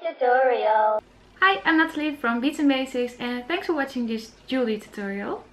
tutorial. Hi, I'm Natalie from Beats and Basics and thanks for watching this jewelry tutorial.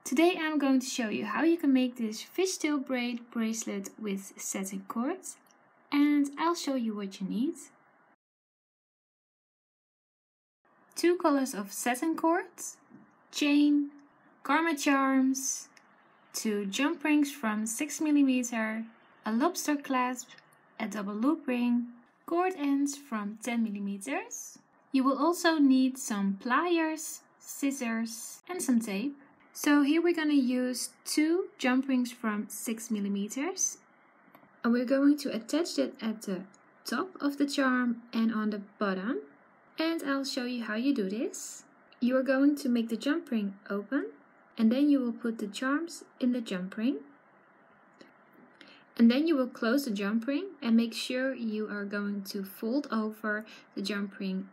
Today I'm going to show you how you can make this fishtail braid bracelet with satin cords, and I'll show you what you need. 2 colors of satin cords, chain, karma charms, 2 jump rings from 6mm, a lobster clasp, a double loop ring, cord ends from 10mm. You will also need some pliers, scissors and some tape. So here we're going to use 2 jump rings from 6mm, and we're going to attach it at the top of the charm and on the bottom. And I'll show you how you do this. You are going to make the jump ring open, and then you will put the charms in the jump ring. And then you will close the jump ring and make sure you are going to fold over the jump ring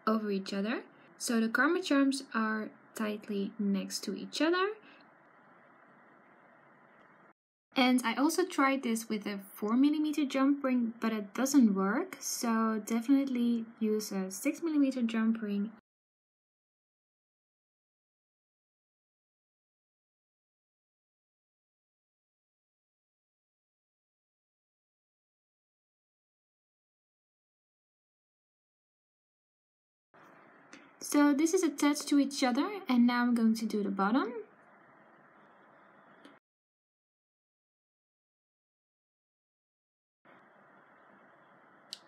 over each other, so the karma charms are tightly next to each other. And I also tried this with a 4mm jump ring, but it doesn't work, so definitely use a 6mm jump ring. So this is attached to each other, and now I'm going to do the bottom.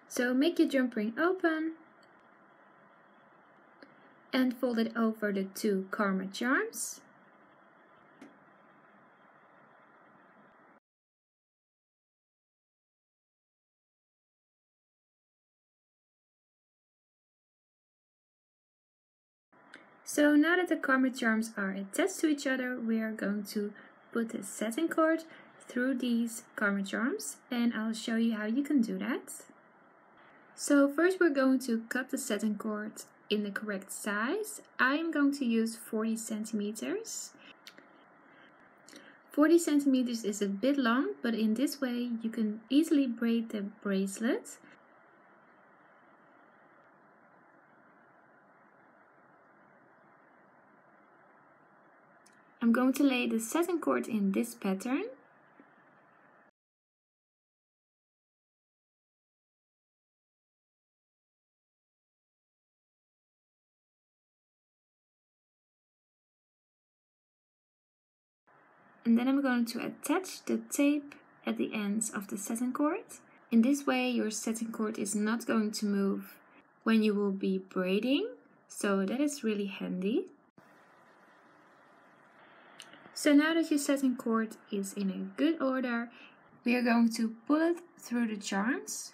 So make your jump ring open and fold it over the 2 karma charms. So now that the karma charms are attached to each other, we are going to put the satin cord through these karma charms, and I'll show you how you can do that. So first we're going to cut the satin cord in the correct size. I am going to use 40 centimeters. 40 centimeters is a bit long, but in this way you can easily braid the bracelet. I'm going to lay the satin cord in this pattern. And then I'm going to attach the tape at the ends of the satin cord. In this way your satin cord is not going to move when you will be braiding, so that is really handy. So now that your satin cord is in a good order, we are going to pull it through the charms.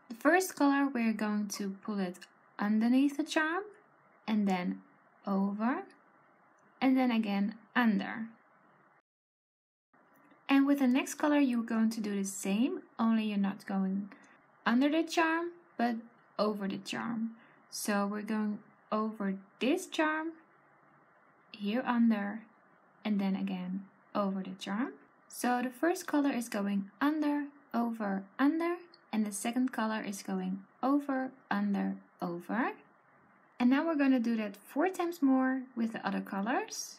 The first color we are going to pull it underneath the charm, and then over, and then again under. And with the next color you're going to do the same, only you're not going under the charm but over the charm. So we're going over this charm, here under, and then again over the charm. So the first color is going under, over, under, and the second color is going over, under, over. And now we're going to do that 4 times more with the other colors.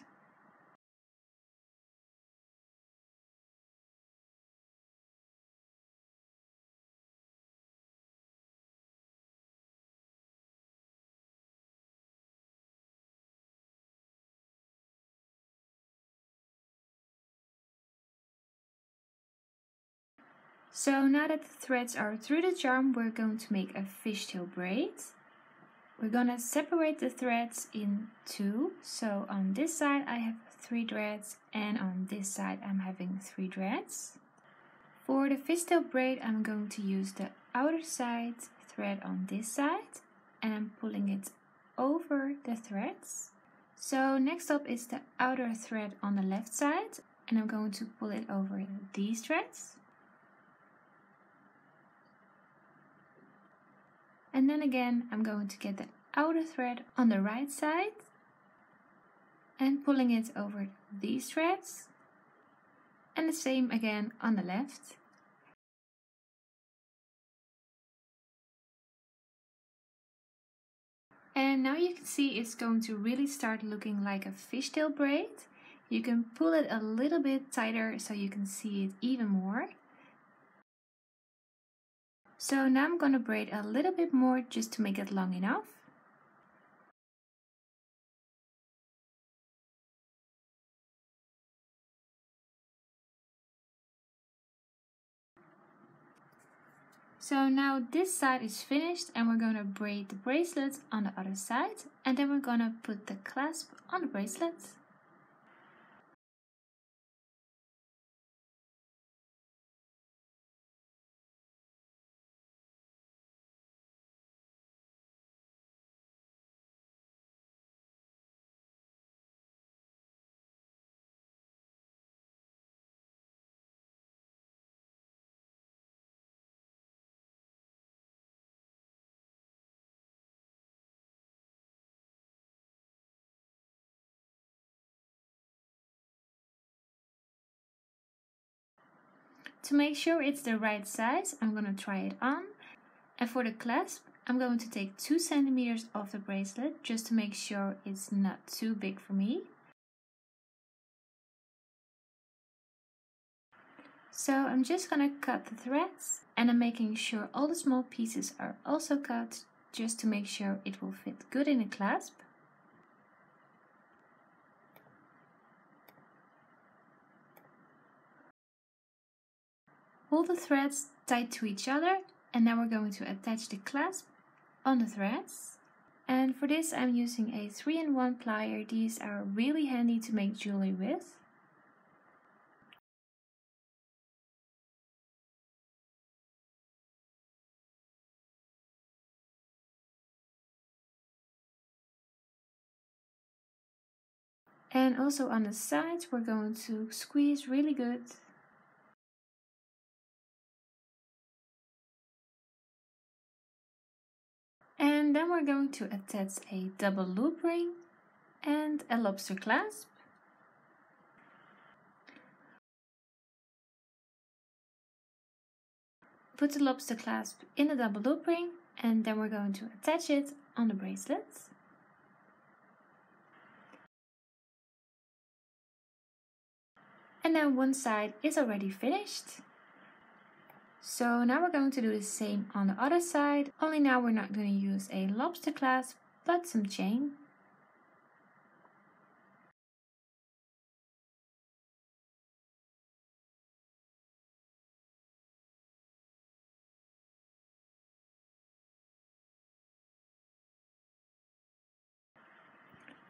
So now that the threads are through the charm, we're going to make a fishtail braid. We're gonna separate the threads in 2. So on this side I have 3 threads, and on this side I'm having 3 threads. For the fishtail braid I'm going to use the outer side thread on this side, and I'm pulling it over the threads. So next up is the outer thread on the left side, and I'm going to pull it over these threads. And then again I'm going to get the outer thread on the right side and pulling it over these threads, and the same again on the left. And now you can see it's going to really start looking like a fishtail braid. You can pull it a little bit tighter so you can see it even more. So now I'm going to braid a little bit more just to make it long enough. So now this side is finished and we're going to braid the bracelet on the other side, and then we're going to put the clasp on the bracelet. To make sure it's the right size, I'm going to try it on. And for the clasp, I'm going to take 2 centimeters off the bracelet just to make sure it's not too big for me. So I'm just going to cut the threads, and I'm making sure all the small pieces are also cut just to make sure it will fit good in the clasp. Hold the threads tight to each other, and now we're going to attach the clasp on the threads. And for this I'm using a 3-in-1 plier. These are really handy to make jewelry with. And also on the sides we're going to squeeze really good. And then we're going to attach a double loop ring and a lobster clasp. Put the lobster clasp in the double loop ring, and then we're going to attach it on the bracelet. And then one side is already finished. So now we're going to do the same on the other side, only now we're not going to use a lobster clasp, but some chain.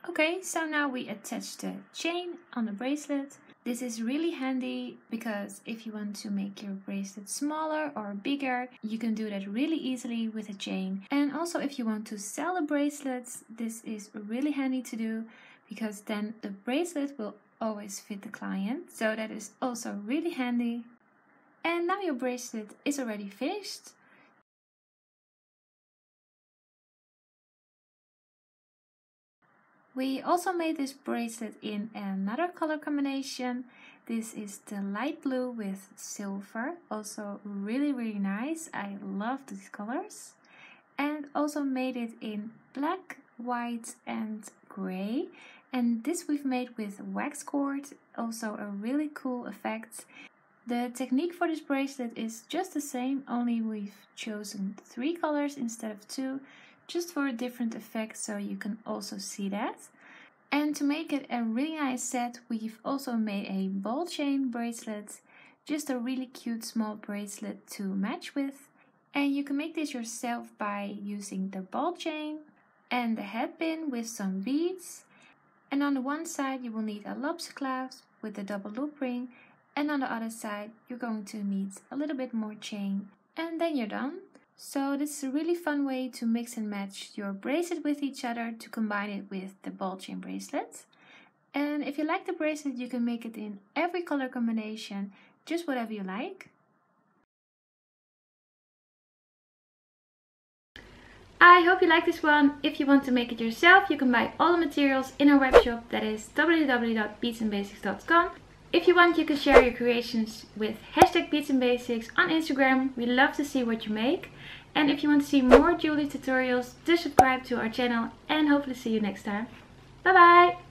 Okay, so now we attach the chain on the bracelet. This is really handy because if you want to make your bracelet smaller or bigger, you can do that really easily with a chain. And also if you want to sell the bracelets, this is really handy to do because then the bracelet will always fit the client. So that is also really handy. And now your bracelet is already finished. We also made this bracelet in another color combination. This is the light blue with silver, also really nice. I love these colors. And also made it in black, white and gray. And this we've made with wax cord, also a really cool effect. The technique for this bracelet is just the same, only we've chosen 3 colors instead of 2. Just for a different effect, so you can also see that. And to make it a really nice set, we've also made a ball chain bracelet, just a really cute small bracelet to match with. And you can make this yourself by using the ball chain and the head pin with some beads. And on the one side you will need a lobster clasp with the double loop ring, and on the other side you're going to need a little bit more chain, and then you're done. So this is a really fun way to mix and match your bracelet with each other to combine it with the ball chain bracelet. And if you like the bracelet, you can make it in every color combination, just whatever you like. I hope you like this one. If you want to make it yourself, you can buy all the materials in our webshop, that is www.beadsandbasics.com. If you want, you can share your creations with #BeadsandBasics on Instagram. We love to see what you make. And if you want to see more jewelry tutorials, do subscribe to our channel and hopefully see you next time. Bye bye!